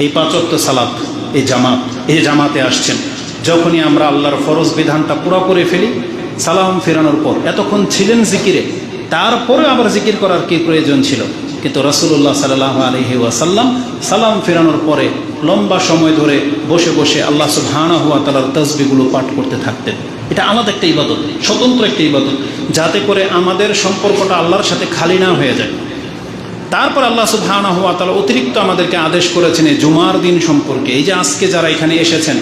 এই 5 ওয়াক্ত সালাত, এই জামাতে আসছেন, যখনই আমরা আল্লাহর ফরজ বিধানটা পুরো করে ফেলি, সালাম ফেরানোর পর এতক্ষণ ছিলেন জিকিরে, তারপরে আবার জিকির করার কি প্রয়োজন ছিল? কিন্তু রাসূলুল্লাহ সাল্লাল্লাহু আলাইহি ওয়াসাল্লাম সালাম ফেরানোর পরে লম্বা সময় ধরে বসে বসে আল্লাহ সুবহানাহু ওয়া তাআলার তাসবিহগুলো পাঠ করতে থাকতেন। এটা আলাদা একটা ইবাদত, স্বতন্ত্র একটা ইবাদত, যাতে করে আমাদের সম্পর্কটা আল্লাহর সাথে খালি না হয়ে যায়। তারপর আল্লাহ সুবহানাহু ওয়া তাআলা অতিরিক্ত আমাদেরকে আদেশ করেছেন এই জুমার দিন সম্পর্কে। এই যে আজকে যারা এখানে এসেছেন,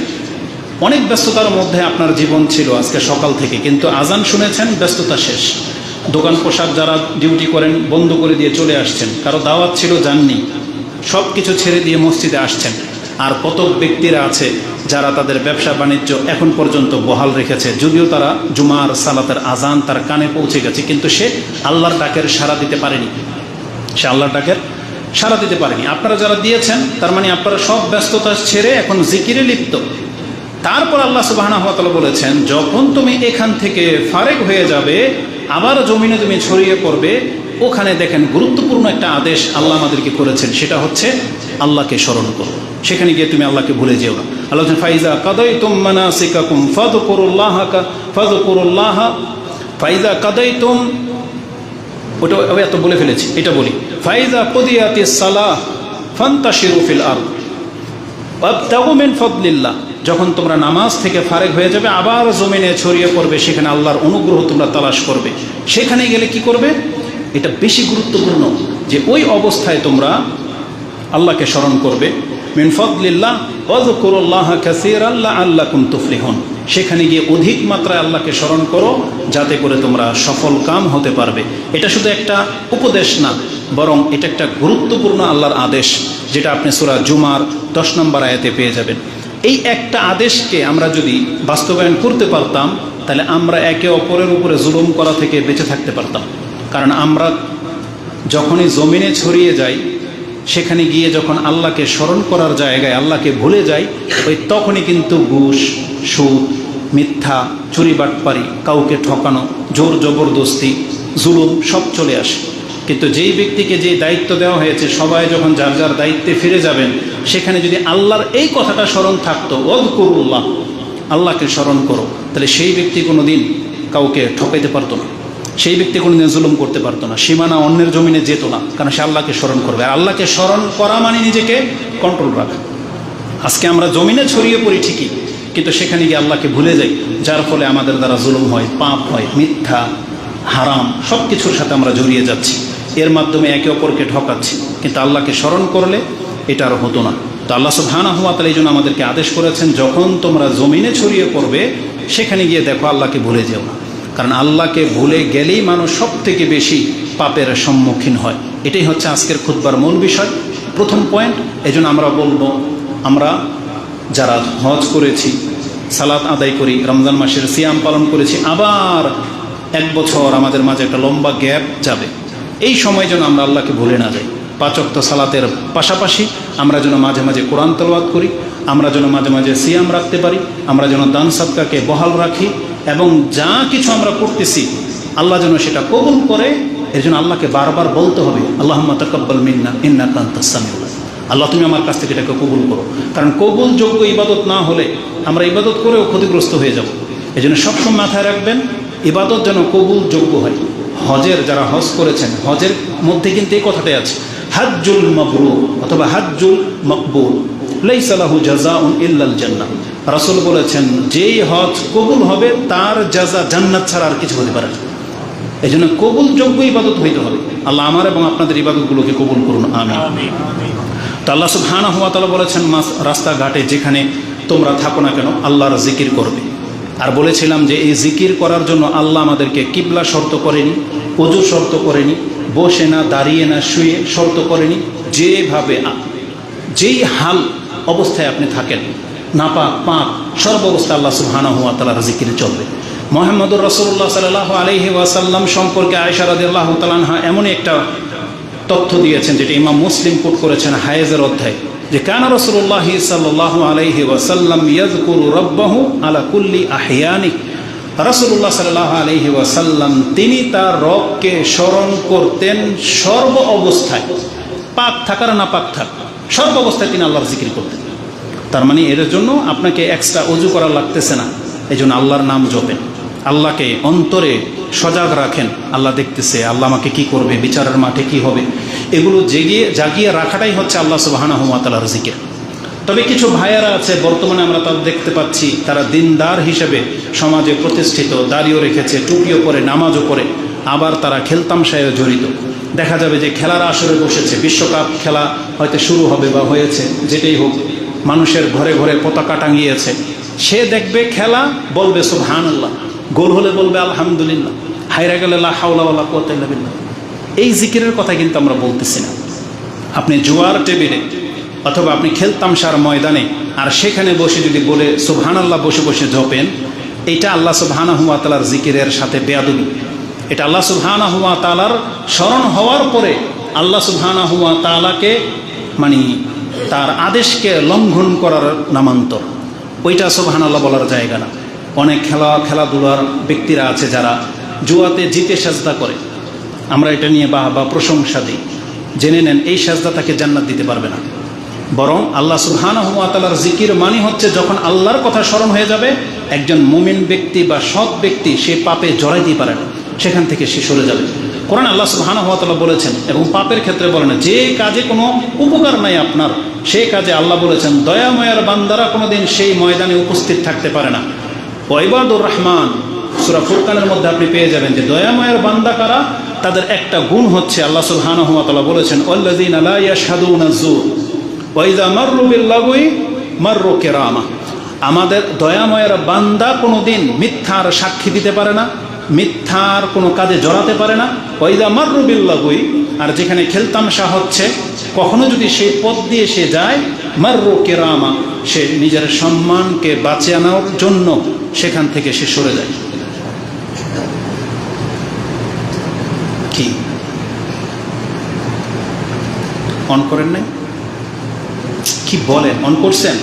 অনেক ব্যস্ততার মধ্যে আপনার জীবন ছিল আজকে সকাল থেকে, কিন্তু আজান শুনেছেন, ব্যস্ততা শেষ। দোকান পোশাক যারা ডিউটি করেন বন্ধ করে দিয়ে চলে আসছেন, কারো দাওয়াত ছিল যাননি, সব কিছু ছেড়ে দিয়ে মসজিদে আসছেন। আর কত ব্যক্তিরা আছে যারা তাদের ব্যবসা বাণিজ্য এখন পর্যন্ত বহাল রেখেছে, যদিও তারা জুমার সালাতের আজান তার কানে পৌঁছে গেছে, কিন্তু সে আল্লাহর ডাকের সাড়া দিতে পারেনি, আল্লাহর ডাকের সাড়া দিতে পারেনি। আপনারা যারা দিয়েছেন, তার মানে আপনারা সব ব্যস্ততা ছেড়ে এখন জিকিরে লিপ্ত। তারপর আল্লাহ সুবহানাহু ওয়া তাআলা বলেছেন, যখন তুমি এখান থেকে ফারেক হয়ে যাবে, আবার জমিনে তুমি ছড়িয়ে পড়বে, ওখানে দেখেন গুরুত্বপূর্ণ একটা আদেশ আল্লাহ আমাদেরকে করেছেন, সেটা হচ্ছে আল্লাহকে স্মরণ করো। সেখানে গিয়ে তুমি আল্লাহকে ভুলে যেও না। আল্লাহ বলেন, ফাইজা কাদাইতুম মানাসিকাকুম ফাযকুরুল্লাহ ফাইজা কাদাইতুম, ওটা এত বলে ফেলেছি, এটা বলি, ফাইজা কুদিয়াতিস সালাহ ফান্তাশিরু ফিল আরদ ওয়াবতাগু মিন ফাদলিল্লাহ। যখন তোমরা নামাজ থেকে ফারেক হয়ে যাবে, আবার জমিনে ছড়িয়ে পড়বে, সেখানে আল্লাহর অনুগ্রহ তোমরা তালাশ করবে। সেখানে গেলে কি করবে? এটা বেশি গুরুত্বপূর্ণ যে ওই অবস্থায় তোমরা আল্লাহকে স্মরণ করবে। মিন ফাদলিল্লাহ ওয়াযকুরুল্লাহ কাসীরান লাআল্লাকুম তুফলিহুন। সেখানে গিয়ে অধিক মাত্রায় আল্লাহকে স্মরণ করো, যাতে করে তোমরা সফল কাম হতে পারবে। এটা শুধু একটা উপদেশ না, বরং এটা একটা গুরুত্বপূর্ণ আল্লাহর আদেশ, যেটা আপনি সূরা জুমার 10 নম্বর আয়াতে পেয়ে যাবেন। এই একটা আদেশকে আমরা যদি বাস্তবায়ন করতে পারতাম, তাহলে আমরা একে অপরের উপরে জুলুম করা থেকে বেঁচে থাকতে পারতাম। কারণ আমরা যখনই জমিনে ছড়িয়ে যাই, সেখানে গিয়ে যখন আল্লাহকে স্মরণ করার জায়গায় আল্লাহকে ভুলে যাই, ওই তখনই কিন্তু ঘুষ, সুদ, মিথ্যা, চুরি বাটপারি, কাউকে ঠকানো, জোর জবরদস্তি, জুলুম সব চলে আসে। কিন্তু যেই ব্যক্তিকে যে দায়িত্ব দেওয়া হয়েছে, সবাই যখন যার যার দায়িত্বে ফিরে যাবেন, সেখানে যদি আল্লাহর এই কথাটা স্মরণ থাকতো, ওয়াযকুরুল্লাহ, আল্লাহকে স্মরণ করো, তাহলে সেই ব্যক্তি কোনো দিন কাউকে ঠকাইতে পারতো না, সেই ব্যক্তি কোনো দিন জুলুম করতে পারতো না, সীমানা অন্যের জমিনে যেত না, কারণ সে আল্লাহকে স্মরণ করবে। আর আল্লাহকে স্মরণ করা মানে নিজেকে কন্ট্রোল রাখা। আজকে আমরা জমিনে ছড়িয়ে পড়ি ঠিকই, কিন্তু সেখানে গিয়ে আল্লাহকে ভুলে যাই, যার ফলে আমাদের দ্বারা জুলুম হয়, পাপ হয়, মিথ্যা, হারাম সব কিছুর সাথে আমরা জড়িয়ে যাচ্ছি, এর মাধ্যমে একে অপরকে ঠকাচ্ছি। কিন্তু আল্লাহকে স্মরণ করলে এটা আর হতো না। তো আল্লাহ সুবহানাহু ওয়া তাআলা এই জন্য আমাদেরকে আদেশ করেছেন, যখন তোমরা জমিনে ছড়িয়ে পড়বে, সেখানে গিয়ে দেখো আল্লাহকে ভুলে যেও না। কারণ আল্লাহকে ভুলে গেলেই মানুষ সব থেকে বেশি পাপের সম্মুখীন হয়। এটাই হচ্ছে আজকের খুতবার মূল বিষয়, প্রথম পয়েন্ট। এই জন্য আমরা বলবো, আমরা যারা হজ করেছি, সালাত আদায় করি, রমজান মাসের সিয়াম পালন করেছি, আবার 1 বছর আমাদের মাঝে একটা লম্বা গ্যাপ যাবে, এই সময় যেন আমরা আল্লাহকে ভুলে না যাই। 5 ওয়াক্ত সালাতের পাশাপাশি আমরা যেন মাঝে মাঝে কোরআন তেলাওয়াত করি, আমরা যেন মাঝে মাঝে সিয়াম রাখতে পারি, আমরা যেন দান সাদকাকে বহাল রাখি, এবং যা কিছু আমরা করতেছি আল্লাহ যেন সেটা কবুল করে। এর জন্য আল্লাহকে বারবার বলতে হবে, আল্লাহুম্মা তাকাব্বাল মিন্না ইন্নাকা আনতাস সামিউল আলিম, আল্লাহ তুমি আমার কাছ থেকে এটাকে কবুল করো। কারণ কবুলযোগ্য ইবাদত না হলে আমরা ইবাদত করেও ক্ষতিগ্রস্ত হয়ে যাব। এই জন্য সবসময় মাথায় রাখবেন, ইবাদত যেন কবুলযোগ্য হয়। হজের যারা হজ করেছেন, হজের মধ্যে কিন্তু এই কথাটাই আছে, হাজ্জুল মাবরুর অথবা হাজ্জুল মকবুল লাইসা লাহু জাযাউন ইল্লাল জান্নাহ। রাসূল বলেছেন, যেই হজ কবুল হবে তার জাযা জান্নাত ছাড়া আর কিছু হতে পারে না। এই জন্য কবুলযোগ্য ইবাদত হইতে হবে। আল্লাহ আমার এবং আপনাদের ইবাদতগুলোকে কবুল করুন, আমিন। তো আল্লাহ সুবহানাহু ওয়া তাআলা বলেছেন, রাস্তাঘাটে যেখানে তোমরা থাকো না কেন আল্লাহর জিকির করবে। আর বলেছিলাম যে এই জিকির করার জন্য আল্লাহ আমাদেরকে কিবলা শর্ত করেনি, ওযু শর্ত করেনি, বসে না দাঁড়িয়ে না শুয়ে শর্ত করেনি। যেভাবে যেই হাল অবস্থায় আপনি থাকেন, নাপাক পাক সর্বাবস্থা আল্লাহ সুবহানাহু ওয়া তাআলার জিকির চলবে। মুহাম্মদুর রাসূলুল্লাহ সাল্লাল্লাহু আলাইহি ওয়াসাল্লাম সম্পর্কে আয়েশা রাদিয়াল্লাহু তাআলা আনহা এমনই একটা তথ্য দিয়েছেন, যেটা ইমাম মুসলিম কোট করেছেন হায়েজের অধ্যায়, যে কানা রাসূলুল্লাহ সাল্লাল্লাহু আলাইহি ওয়াসাল্লাম ইয়াযকুরু রাব্বাহু আলা কুল্লি আহইয়ানি। রাসূলুল্লাহ সাল্লাল্লাহু আলাইহি ওয়াসাল্লাম তিনি তার রবকে স্মরণ করতেন সর্ব অবস্থায়, পাক থাকার না পাক থাক সর্বাবস্থায় তিনি আল্লাহর জিকির করতেন। তার মানে এর জন্য আপনাকে এক্সট্রা অজু করা লাগতেছে না, এই জন্য আল্লাহর নাম জপেন, আল্লাহকে অন্তরে সজাগ রাখেন। আল্লাহ দেখতেছে, আল্লাহ আমাকে কি করবে, বিচারের মাঠে কি হবে, এগুলো জাগিয়ে রাখাটাই হচ্ছে আল্লাহ সুবহানাহু ওয়া তাআলার জিকির। তবে কিছু ভাইয়েরা আছে বর্তমানে আমরা তাদের দেখতে পাচ্ছি, তারা দিনদার হিসেবে সমাজে প্রতিষ্ঠিত, দাড়িও রেখেছে, টুপিও পরে, নামাজও পড়ে, আবার তারা খেলতামশায় জড়িত। দেখা যাবে যে খেলার আসরে বসেছে, বিশ্বকাপ খেলা হয়তো শুরু হবে বা হয়েছে, যেটাই হোক, মানুষের ঘরে ঘরে পতাকা টাঙিয়েছে, সে দেখবে খেলা, বলবে সুবহানাল্লাহ, গোল হলে বলবে আলহামদুলিল্লাহ, হাইরা গেলে লা হাওলা ওয়ালা কুওয়াতা ইল্লা বিল্লাহ। এই জিকিরের কথা কিন্তু আমরা বলতেছি না। আপনি জুয়ার টেবিলে অথবা আপনি খেলতামশার ময়দানে আর সেখানে বসে যদি বলে সুবহানাল্লাহ বসে বসে জপেন, এটা আল্লাহ সুবহানাহু ওয়া তাআলার জিকিরের সাথে বেয়াদবি। এটা আল্লাহ সুবহানাহু ওয়া তাআলার স্মরণ হওয়ার পরে আল্লাহ সুবহানাহু ওয়া তাআলাকে মানে তার আদেশকে লঙ্ঘন করার নামান্তর। ওইটা সুবহানাল্লাহ বলার জায়গা না। অনেক খেলাধুলার ব্যক্তিরা আছে যারা জুয়াতে জিতে সাজদা করে, আমরা এটা নিয়ে বা প্রশংসা দিই। জেনে নেন এই সাজদা তাকে জান্নাত দিতে পারবে না, বরং আল্লাহ সুবহানাহু ওয়া তাআলার জিকির মানে হচ্ছে যখন আল্লাহর কথা স্মরণ হয়ে যাবে, একজন মুমিন ব্যক্তি বা সৎ ব্যক্তি সে পাপে জড়াইতে পারে না, সেখান থেকে সে সরে যাবে। কোরআন আল্লাহ সুবহানাহু ওয়া তাআলা বলেছেন, এবং পাপের ক্ষেত্রে বলেন যে কাজে কোনো উপকার নাই আপনার, সেই কাজে আল্লাহ বলেছেন দয়াময়ের বান্দারা কোনোদিন সেই ময়দানে উপস্থিত থাকতে পারে না। ওয়াইবাদুর রহমান সূরা ফুরকানের মধ্যে আপনি পেয়ে যাবেন যে দয়াময়ের বান্দা কারা, তাদের একটা গুণ হচ্ছে আল্লাহ সুবহানাহু ওয়া তাআলা বলেছেন ওয়াল্লাযীনা লা ইয়াশহাদুনা যুর ওয়া ইযা মাররু বিল লাগwi মাররু কিরামা। আমাদের দয়াময়ের বান্দা কোনোদিন মিথ্যার সাক্ষী দিতে পারে না, মিথ্যার কোনো কাজে জড়াতে পারে না। ওয়া ইযা মাররু বিল লাগwi, আর যেখানে খেলতামশা হচ্ছে কখনো যদি সেই পথ দিয়ে সে যায়, মাররু কিরামা, সে নিজের সম্মানকে বাঁচিয়ে আনার জন্য সেখান থেকে সে সরে যায়। কি অন করেন নাই? কি বলেন, অন করছেন?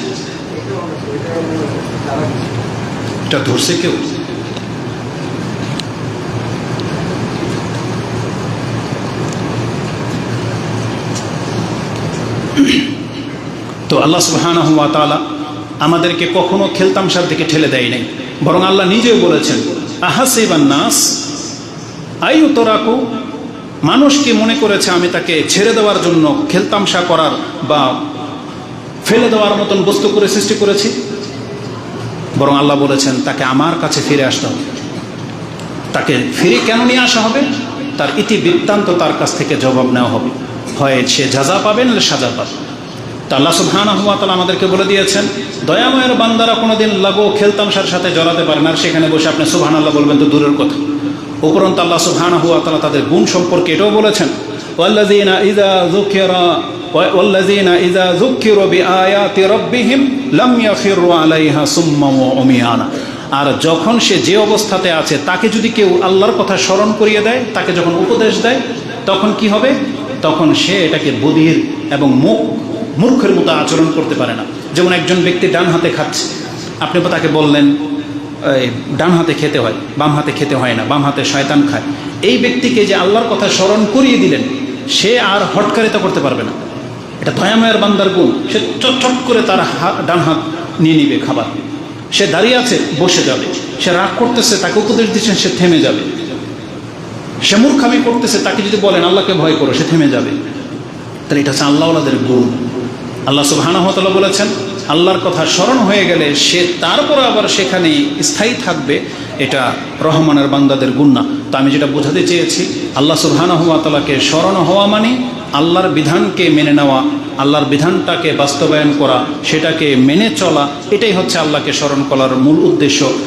এটা ধরছে কেউ? তো আল্লাহ সুবহানাহু ওয়া তাআলা আমাদেরকে কখনো খেলতামশার দিকে ঠেলে দেয় নাই, বরং আল্লাহ নিজেও বলেছেন আহাসিবান নাস আইয়ুতরাকু, মানুষ কি মনে করেছে আমি তাকে ছেড়ে দেওয়ার জন্য খেলতামশা করার বা ফেলে দেওয়ার মতন বস্তু করে সৃষ্টি করেছি? বরং আল্লাহ বলেছেন তাকে আমার কাছে ফিরে আসতে হবে। তাকে ফিরে কেন নিয়ে আসা হবে? তার ইতিবৃত্তান্ত তার কাছ থেকে জবাব নেওয়া হবে, হয় সে যাজা পাবে না সাজা পাবে। তা আল্লাহ সুবহানাহু ওয়া তাআলা আমাদেরকে বলে দিয়েছেন দয়াময়ের বান্দারা কোনোদিন লাগো খেলতামশার সাথে জড়াতে পারে না, আর সেখানে বসে আপনি সুবহানাল্লাহ বলবেন তো দূরের কথা। উপরন্তু আল্লাহ সুবহানাহু ওয়া তাআলা তাদের গুণ সম্পর্কে এটাও বলেছেন ওয়াল্লাযীনা ইযা যুকিরু বিআয়াতি রাব্বিহিম লাম ইয়াখিরু আলাইহা সুম্মা ওয়া উমিয়ানা। আর যখন সে যে অবস্থাতে আছে তাকে যদি কেউ আল্লাহর কথা স্মরণ করিয়ে দেয়, তাকে যখন উপদেশ দেয়, তখন কি হবে? তখন সে এটাকে বধির এবং মূর্খের মতো আচরণ করতে পারে না। যেমন একজন ব্যক্তি ডান হাতে খাচ্ছে, আপনি তাকে বললেন ডান হাতে খেতে হয়, বাম হাতে খেতে হয় না, বাম হাতে শয়তান খায়। এই ব্যক্তিকে যে আল্লাহর কথা স্মরণ করিয়ে দিলেন, সে আর হটকারিতা করতে পারবে না। এটা দয়াময়ের বান্দার গুণ। সে চটচট করে তার ডান হাত নিয়ে নিবে খাবার। সে দাঁড়িয়ে আছে, বসে যাবে। সে রাগ করতেছে, তাকে উপদেশ দিচ্ছেন, সে থেমে যাবে। সে মূর্খামি করতেছে, তাকে যদি বলেন আল্লাহকে ভয় করো, সে থেমে যাবে। তাহলে এটা হচ্ছে আল্লাহওয়ালাদের গুণ। আল্লাহ সুবহানাহু ওয়া তাআলা বলেছেন আল্লাহর কথা স্মরণ হয়ে গেলে সে তারপর আবার সেখানে স্থায়ী থাকবে, এটা রহমানের বান্দাদের গুণ না। তো আমি যেটা বোঝাতে চেয়েছি, আল্লাহ সুবহানাহু ওয়া তাআলাকে স্মরণ হওয়া মানে আল্লাহর বিধানকে মেনে নেওয়া, আল্লাহর বিধানটাকে বাস্তবায়ন করা, সেটাকে মেনে চলা, এটাই হচ্ছে আল্লাহকে স্মরণ করার মূল উদ্দেশ্য।